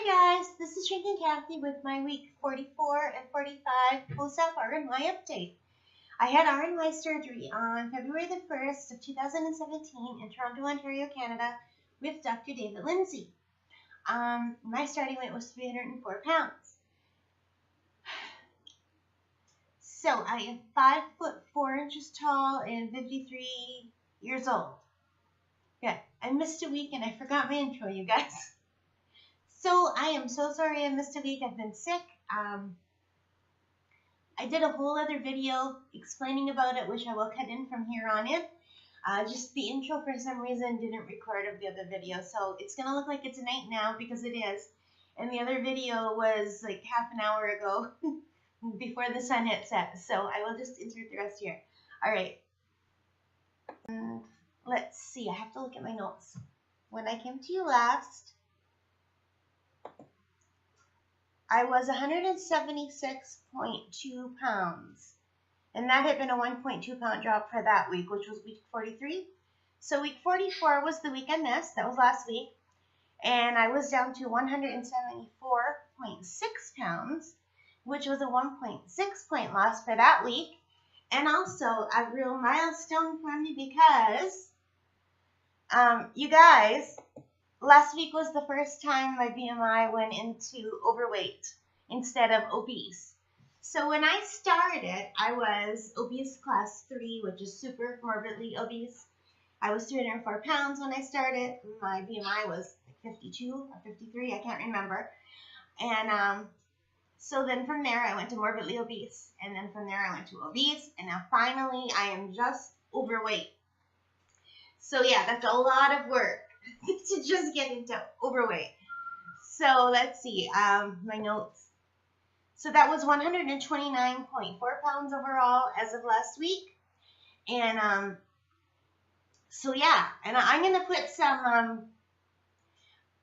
Hi guys, this is Shrinking Kathy with my week 44 and 45 post-op RNY update. I had RNY surgery on February the 1st of 2017 in Toronto, Ontario, Canada with Dr. David Lindsay. My starting weight was 304 pounds. So I am 5 foot 4 inches tall and 53 years old. Yeah, I missed a week and I forgot my intro, you guys. So I am so sorry I missed a week. I've been sick. I did a whole other video explaining about it, which I will cut in from here on in. Just the intro for some reason didn't record of the other video, so it's going to look like it's a night now because it is. And the other video was like half an hour ago before the sun had set, so I will just insert the rest here. All right. And let's see. I have to look at my notes. When I came to you last, I was 176.2 pounds, and that had been a 1.2 pound drop for that week, which was week 43. So week 44 was the week I missed. That was last week, and I was down to 174.6 pounds, which was a 1.6 point loss for that week, and also a real milestone for me because, you guys, last week was the first time my BMI went into overweight instead of obese. So when I started, I was obese class 3, which is super morbidly obese. I was 304 pounds when I started. My BMI was 52 or 53, I can't remember. And so then from there, I went to morbidly obese. And then from there, I went to obese. And now finally, I am just overweight. So yeah, that's a lot of work to just get into overweight. So let's see, my notes. So that was 129.4 pounds overall as of last week. And so yeah, and I'm going to put some,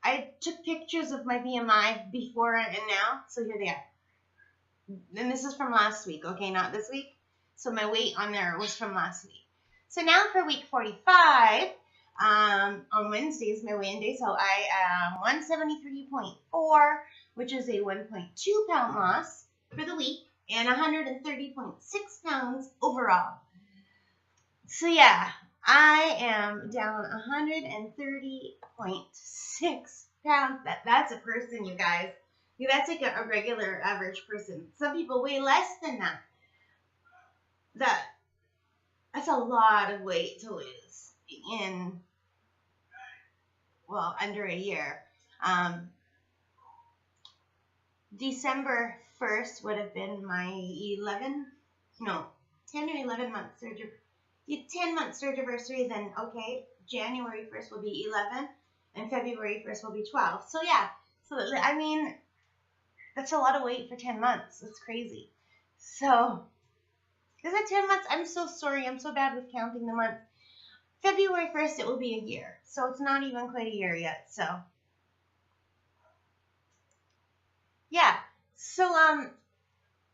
I took pictures of my BMI before and now. So here they are. And this is from last week, okay, not this week. So my weight on there was from last week. So now for week 45, on Wednesday is my weigh-in day, so I am 173.4, which is a 1.2 pound loss for the week, and 130.6 pounds overall. So yeah, I am down 130.6 pounds. That's a person, you guys. That's like a regular average person. Some people weigh less than that. That's a lot of weight to lose in, well, under a year. December 1st would have been my 10 or 11 month surgery. 10 month surgery, then okay, January 1st will be 11, and February 1st will be 12. So yeah, so I mean, that's a lot of weight for 10 months. That's crazy. So, because at 10 months, I'm so sorry. I'm so bad with counting the months. February 1st, it will be a year. So it's not even quite a year yet. So, yeah. So,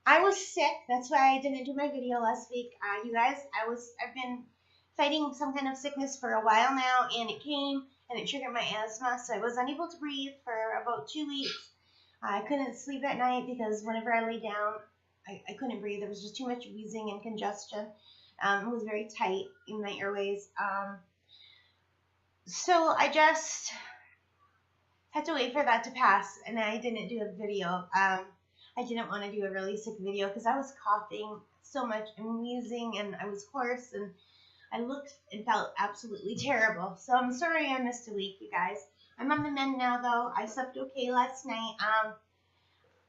I was sick. That's why I didn't do my video last week. You guys, I've been fighting some kind of sickness for a while now, and it came, and it triggered my asthma, so I was unable to breathe for about 2 weeks. I couldn't sleep at night because whenever I lay down, I couldn't breathe. There was just too much wheezing and congestion. It was very tight in my airways. So I just had to wait for that to pass, and I didn't do a video. I didn't want to do a really sick video because I was coughing so much and wheezing, and I was hoarse, and I looked and felt absolutely terrible. So I'm sorry I missed a week, you guys. I'm on the mend now, though. I slept okay last night.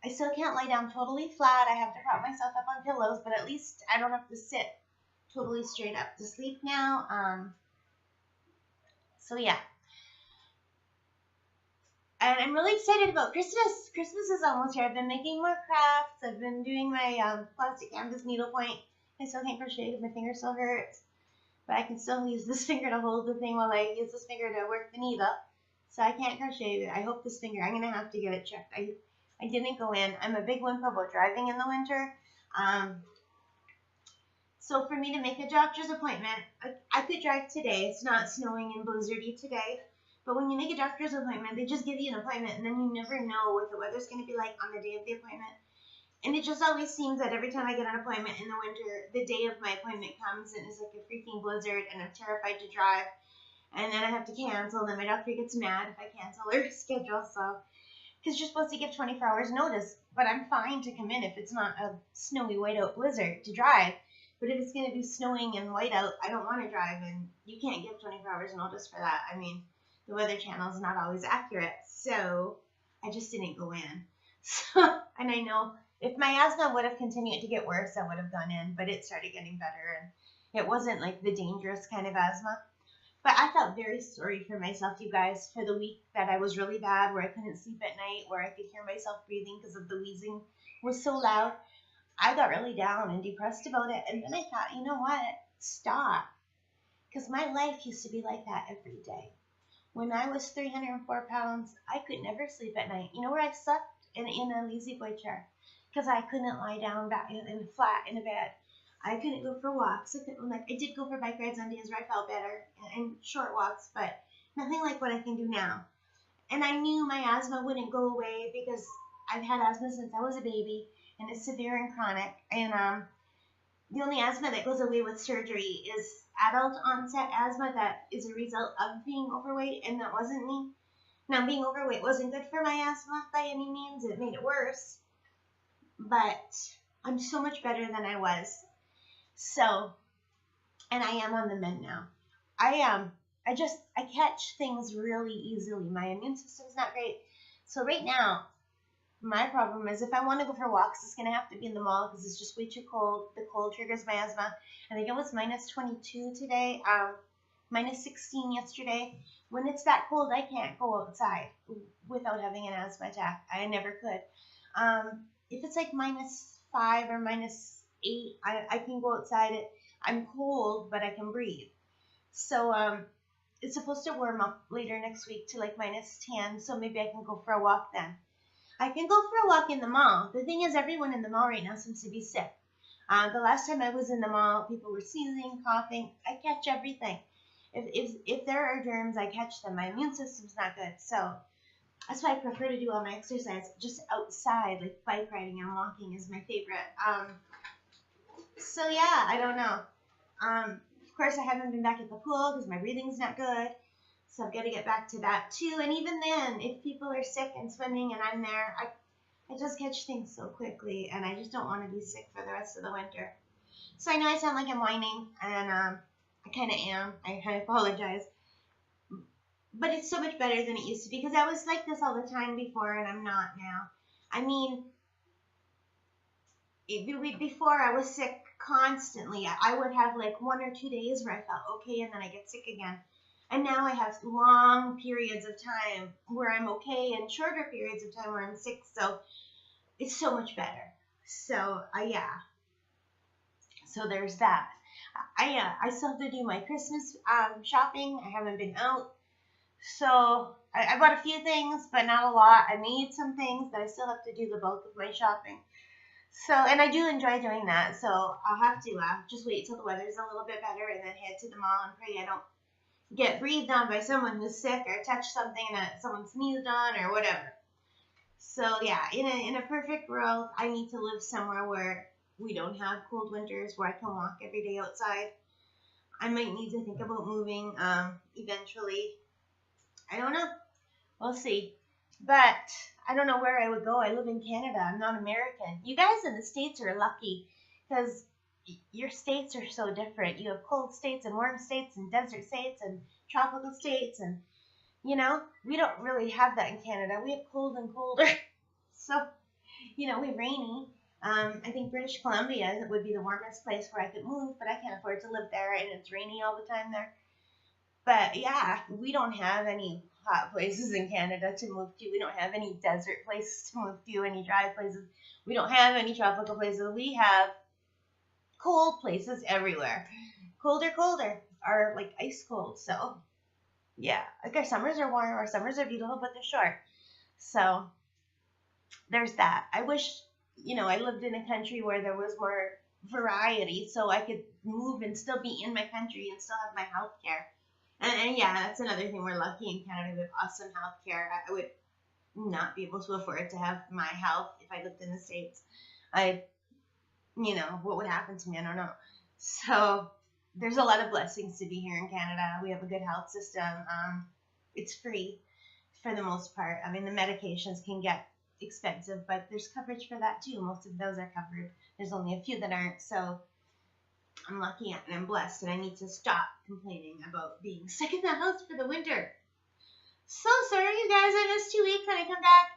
I still can't lie down totally flat. I have to prop myself up on pillows, but at least I don't have to sit totally straight up to sleep now. So yeah. And I'm really excited about Christmas. Christmas is almost here. I've been making more crafts. I've been doing my plastic canvas needlepoint. I still can't crochet because my finger still hurts. But I can still use this finger to hold the thing while I use this finger to work the needle. So I can't crochet. I hope this finger, I'm going to have to get it checked. I didn't go in. I'm a big wimp about driving in the winter. So for me to make a doctor's appointment, I could drive today. It's not snowing and blizzardy today. But when you make a doctor's appointment, they just give you an appointment, and then you never know what the weather's going to be like on the day of the appointment. And it just always seems that every time I get an appointment in the winter, the day of my appointment comes and it's like a freaking blizzard, and I'm terrified to drive. And then I have to cancel. Then my doctor gets mad if I cancel or schedule. So, because you're supposed to give 24 hours notice, but I'm fine to come in if it's not a snowy whiteout blizzard to drive. But if it's going to be snowing and whiteout, I don't want to drive, and you can't give 24 hours notice for that. I mean, the Weather Channel is not always accurate, so I just didn't go in. So, and I know if my asthma would have continued to get worse, I would have gone in, but it started getting better, and it wasn't like the dangerous kind of asthma. But I felt very sorry for myself, you guys, for the week that I was really bad, where I couldn't sleep at night, where I could hear myself breathing because of the wheezing was so loud. I got really down and depressed about it, and then I thought, you know what? Stop. Because my life used to be like that every day. When I was 304 pounds, I could never sleep at night. You know where I slept? In a lazy boy chair. Because I couldn't lie down back in flat in a bed. I couldn't go for walks. I did go for bike rides on days where I felt better, and short walks, but nothing like what I can do now. And I knew my asthma wouldn't go away because I've had asthma since I was a baby, and it's severe and chronic. And the only asthma that goes away with surgery is adult onset asthma that is a result of being overweight, and that wasn't me. Now, being overweight wasn't good for my asthma by any means. It made it worse. But I'm so much better than I was. So, and I am on the mend now. I catch things really easily. My immune system's not great. So right now, my problem is if I want to go for walks, it's going to have to be in the mall because it's just way too cold. The cold triggers my asthma. I think it was minus 22 today, minus 16 yesterday. When it's that cold, I can't go outside without having an asthma attack. I never could. If it's like minus 5 or minus 8, I can go outside. I'm cold, but I can breathe. So it's supposed to warm up later next week to like minus 10, so maybe I can go for a walk then. I can go for a walk in the mall. The thing is, everyone in the mall right now seems to be sick. The last time I was in the mall, people were sneezing, coughing. I catch everything. If there are germs, I catch them. My immune system's not good, so that's why I prefer to do all my exercise just outside, like bike riding and walking is my favorite. So yeah, I don't know. Of course, I haven't been back at the pool because my breathing's not good. So I've got to get back to that too. And even then, if people are sick and swimming and I'm there, I just catch things so quickly, and I just don't want to be sick for the rest of the winter. So I know I sound like I'm whining, and I kind of am. I apologize. But it's so much better than it used to be because I was like this all the time before, and I'm not now. I mean, before I was sick constantly. I would have like 1 or 2 days where I felt okay, and then I get sick again. And now I have long periods of time where I'm okay and shorter periods of time where I'm sick. So it's so much better. So yeah. So there's that. I still have to do my Christmas shopping. I haven't been out. So I bought a few things, but not a lot. I made some things, but I still have to do the bulk of my shopping. So, and I do enjoy doing that. So I'll have to just wait till the weather's a little bit better and then head to the mall and pray I don't get breathed on by someone who's sick or touch something that someone sneezed on or whatever. So yeah, in a perfect world, I need to live somewhere where we don't have cold winters, where I can walk every day outside. I might need to think about moving eventually. I don't know. We'll see. But I don't know where I would go. I live in Canada. I'm not American. You guys in the States are lucky because your states are so different. You have cold states and warm states and desert states and tropical states. And, you know, we don't really have that in Canada. We have cold and colder. So, you know, we're rainy. I think British Columbia would be the warmest place where I could move, but I can't afford to live there, and it's rainy all the time there. But yeah, we don't have any hot places in Canada to move to. We don't have any desert places to move to, any dry places. We don't have any tropical places. We have cold places everywhere. Colder, are like ice cold. So yeah, like our summers are warm, our summers are beautiful, but they're short. So there's that. I wish, you know, I lived in a country where there was more variety so I could move and still be in my country and still have my health care And yeah, that's another thing. We're lucky in Canada. We have awesome health care. I would not be able to afford to have my health if I lived in the States. What would happen to me? I don't know. So there's a lot of blessings to be here in Canada. We have a good health system. It's free for the most part. I mean, the medications can get expensive, but there's coverage for that too. Most of those are covered. There's only a few that aren't. So I'm lucky and I'm blessed, and I need to stop complaining about being sick in the house for the winter. So sorry, you guys. I missed 2 weeks and I come back.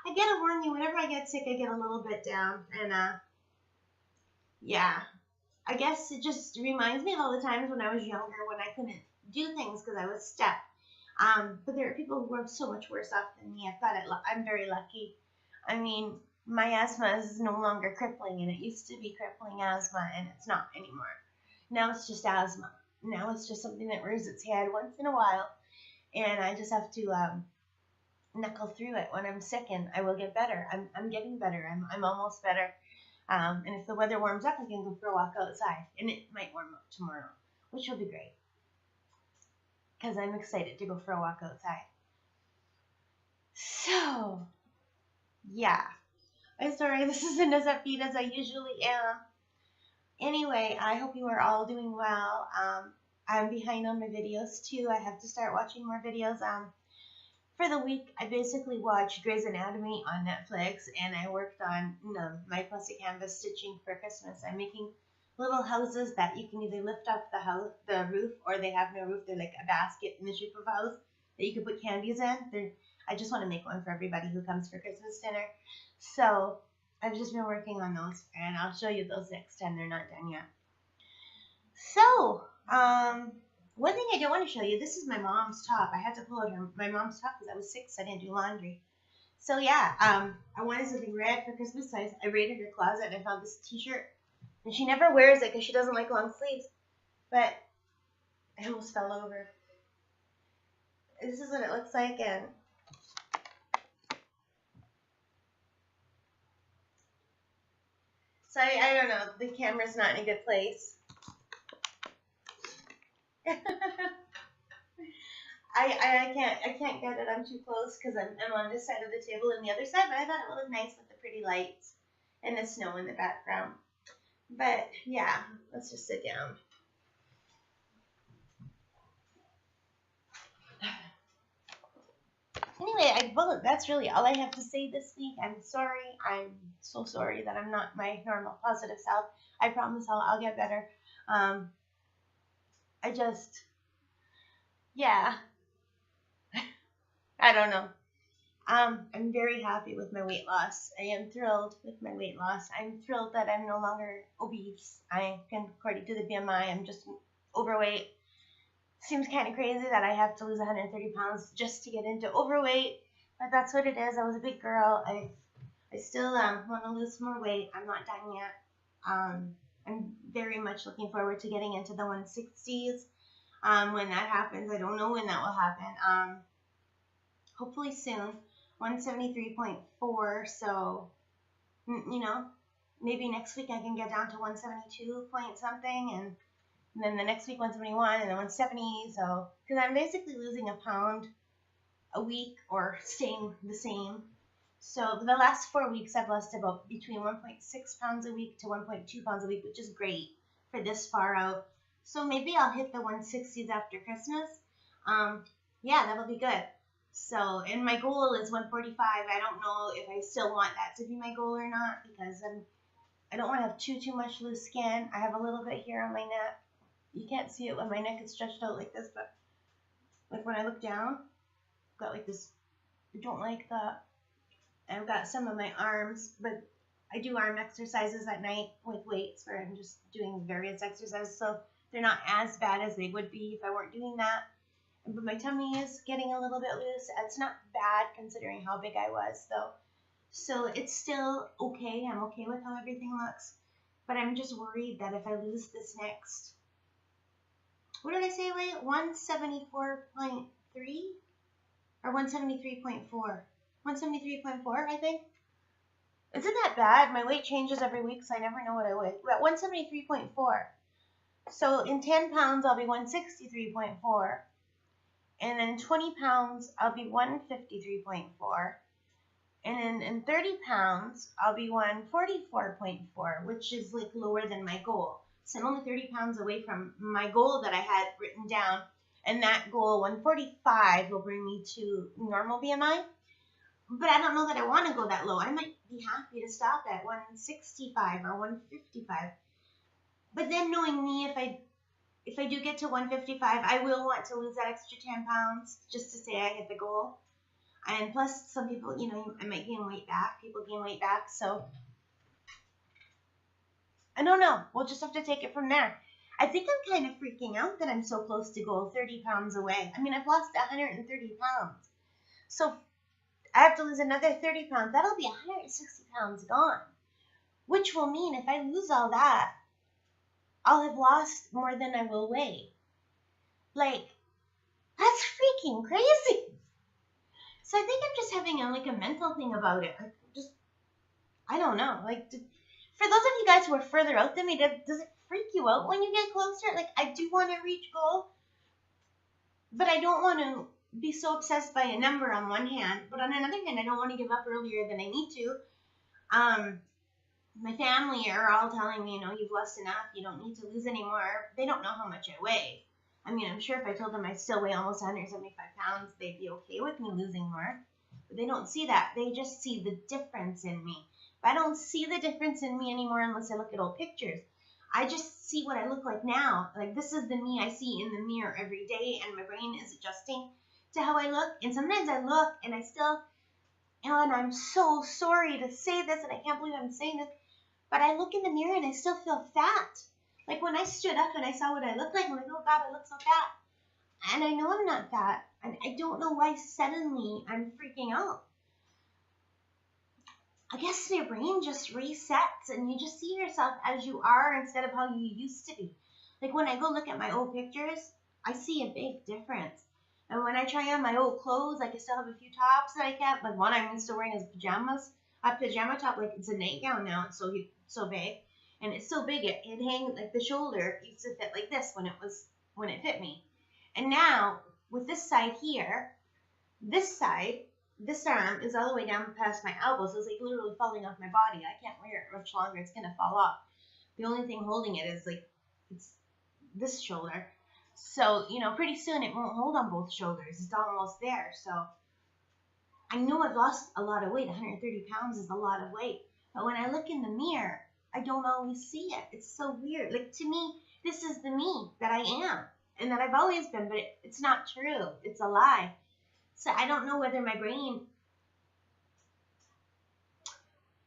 I gotta warn you, whenever I get sick, I get a little bit down. And, yeah, I guess it just reminds me of all the times when I was younger when I couldn't do things because I was stuck. But there are people who are so much worse off than me. I'm very lucky. I mean, my asthma is no longer crippling, and it used to be crippling asthma, and it's not anymore. Now it's just asthma. Now it's just something that rears its head once in a while, and I just have to knuckle through it when I'm sick, and I will get better. I'm getting better. I'm almost better. And if the weather warms up, I can go for a walk outside, and it might warm up tomorrow, which will be great, because I'm excited to go for a walk outside. So, yeah. I'm sorry, this isn't as upbeat as I usually am. Anyway, I hope you are all doing well. I'm behind on my videos too. I have to start watching more videos. For the week, I basically watched Grey's Anatomy on Netflix, and I worked on my plastic canvas stitching for Christmas. I'm making little houses that you can either lift up the roof, or they have no roof. They're like a basket in the shape of a house that you can put candies in. I just want to make one for everybody who comes for Christmas dinner. So I've just been working on those, and I'll show you those next time. They're not done yet. So, one thing I do want to show you, this is my mom's top. I had to pull out my mom's top because I was sick, so I didn't do laundry. So yeah, I wanted something red for Christmas, so I raided her closet and I found this t-shirt. And she never wears it because she doesn't like long sleeves. But I almost fell over. This is what it looks like, and so I don't know, the camera's not in a good place. I can't get it. I'm too close because I'm on this side of the table and the other side, but I thought it would look nice with the pretty lights and the snow in the background. But yeah, let's just sit down. Anyway, that's really all I have to say this week. I'm sorry. I'm so sorry that I'm not my normal positive self. I promise I'll get better. Yeah, I don't know. I'm very happy with my weight loss. I am thrilled with my weight loss. I'm thrilled that I'm no longer obese. According to the BMI, I'm just overweight. Seems kind of crazy that I have to lose 130 pounds just to get into overweight, but that's what it is. I was a big girl. I still want to lose more weight. I'm not done yet. I'm very much looking forward to getting into the 160s. When that happens, I don't know when that will happen. Hopefully soon. 173.4. So, maybe next week I can get down to 172 point something, and then the next week 171, and then 170. So, because I'm basically losing a pound a week or staying the same. So the last 4 weeks I've lost about between 1.6 pounds a week to 1.2 pounds a week, which is great for this far out. So maybe I'll hit the 160s after Christmas. Yeah, that'll be good. So, and my goal is 145. I don't know if I still want that to be my goal or not, because I don't want to have too much loose skin. I have a little bit here on my neck. You can't see it when my neck is stretched out like this, but like when I look down, I've got like this. I don't like that. I've got some of my arms, but I do arm exercises at night with weights where I'm just doing various exercises, so they're not as bad as they would be if I weren't doing that. But my tummy is getting a little bit loose. It's not bad considering how big I was, though. So it's still okay. I'm okay with how everything looks. But I'm just worried that if I lose this next, what did I say, wait? 174.3 or 173.4? 173.4, I think. Isn't that bad? My weight changes every week, so I never know what I weigh. But 173.4. So in 10 pounds, I'll be 163.4. And in 20 pounds, I'll be 153.4. And then in 30 pounds, I'll be 144.4, which is like lower than my goal. So I'm only 30 pounds away from my goal that I had written down. And that goal, 145, will bring me to normal BMI. But I don't know that I want to go that low. I might be happy to stop at 165 or 155. But then knowing me, if I do get to 155, I will want to lose that extra 10 pounds just to say I hit the goal. And plus, some people, I might gain weight back. People gain weight back. So, I don't know. We'll just have to take it from there. I think I'm kind of freaking out that I'm so close to goal, 30 pounds away. I mean, I've lost 130 pounds. So, I have to lose another 30 pounds. That'll be 160 pounds gone. Which will mean if I lose all that, I'll have lost more than I will weigh. Like, that's freaking crazy. So I think I'm just having a mental thing about it. I don't know. Like, for those of you guys who are further out than me, does it freak you out when you get closer? Like, I do want to reach goal, but I don't want to be so obsessed by a number on one hand. But on another hand, I don't want to give up earlier than I need to. My family are all telling me, you've lost enough. You don't need to lose anymore. They don't know how much I weigh. I mean, I'm sure if I told them I still weigh almost 175 pounds, they'd be okay with me losing more. But they don't see that. They just see the difference in me. But I don't see the difference in me anymore unless I look at old pictures. I just see what I look like now. Like, this is the me I see in the mirror every day, and my brain is adjusting to how I look. And sometimes I look, and I still, and I'm so sorry to say this, and I can't believe I'm saying this, but I look in the mirror, and I still feel fat. Like, when I stood up and I saw what I looked like, I'm like, oh, God, I look so fat. And I know I'm not fat. And I don't know why suddenly I'm freaking out. I guess your brain just resets and you just see yourself as you are instead of how you used to be. Like, when I go look at my old pictures, I see a big difference. And when I try on my old clothes, like I still have a few tops that I kept. Like, one I'm still wearing is pajamas. A pajama top, like it's a nightgown now. It's so big. And it's so big, it hangs, like the shoulder used to fit like this when it fit me. And now, with this side here, this arm is all the way down past my elbow, so it's like literally falling off my body. I can't wear it much longer, it's gonna fall off. The only thing holding it is like, it's this shoulder. So, pretty soon it won't hold on both shoulders. It's almost there, so I know I've lost a lot of weight. 130 pounds is a lot of weight. But when I look in the mirror, I don't always see it. It's so weird. Like, to me, this is the me that I am and that I've always been, but it's not true. It's a lie. So I don't know whether my brain...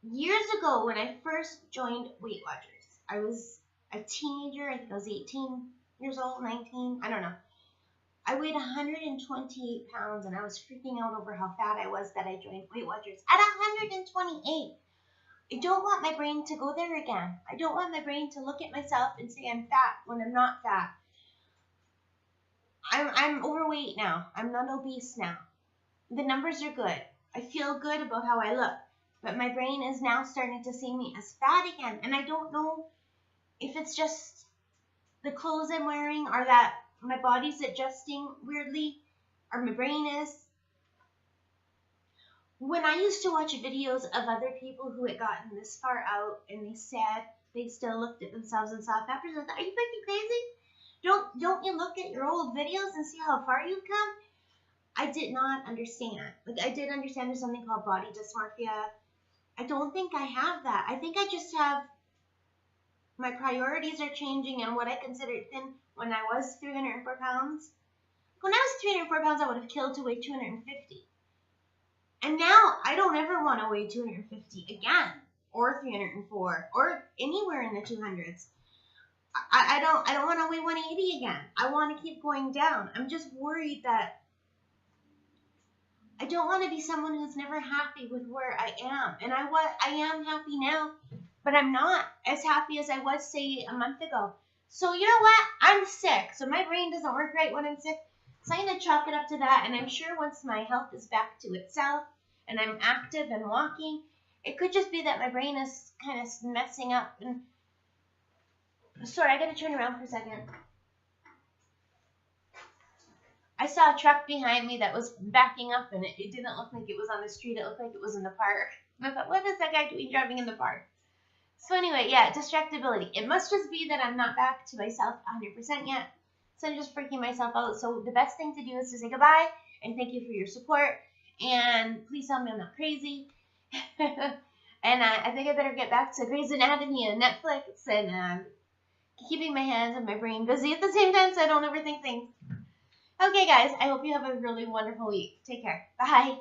Years ago, when I first joined Weight Watchers, I was a teenager. I think I was 18 years old, 19. I don't know. I weighed 128 pounds, and I was freaking out over how fat I was that I joined Weight Watchers at 128. I don't want my brain to go there again. I don't want my brain to look at myself and say I'm fat when I'm not fat. I'm overweight now. I'm not obese now. The numbers are good. I feel good about how I look. But my brain is now starting to see me as fat again. And I don't know if it's just the clothes I'm wearing or that my body's adjusting weirdly or my brain is. When I used to watch videos of other people who had gotten this far out and they said they still looked at themselves and saw fat percent, are you freaking crazy? Don't you look at your old videos and see how far you've come? I did not understand. Like, I did understand there's something called body dysmorphia. I don't think I have that. I think I just have, my priorities are changing and what I considered thin when I was 304 pounds. When I was 304 pounds, I would have killed to weigh 250. And now I don't ever want to weigh 250 again, or 304, or anywhere in the 200s. I don't want to weigh 180 again. I want to keep going down. I'm just worried that I don't want to be someone who's never happy with where I am. And I am happy now, but I'm not as happy as I was, say, a month ago. So you know what? I'm sick. So my brain doesn't work right when I'm sick. So I'm going to chalk it up to that. And I'm sure once my health is back to itself and I'm active and walking, it could just be that my brain is kind of messing up. And... Sorry, I got to turn around for a second. I saw a truck behind me that was backing up, and it didn't look like it was on the street. It looked like it was in the park. And I thought, what is that guy doing driving in the park? So anyway, yeah, distractibility. It must just be that I'm not back to myself 100% yet. So I'm just freaking myself out. So the best thing to do is to say goodbye and thank you for your support. And please tell me I'm not crazy. And I think I better get back to Grey's Anatomy and Netflix and keeping my hands and my brain busy at the same time so I don't overthink things. Okay, guys, I hope you have a really wonderful week. Take care. Bye.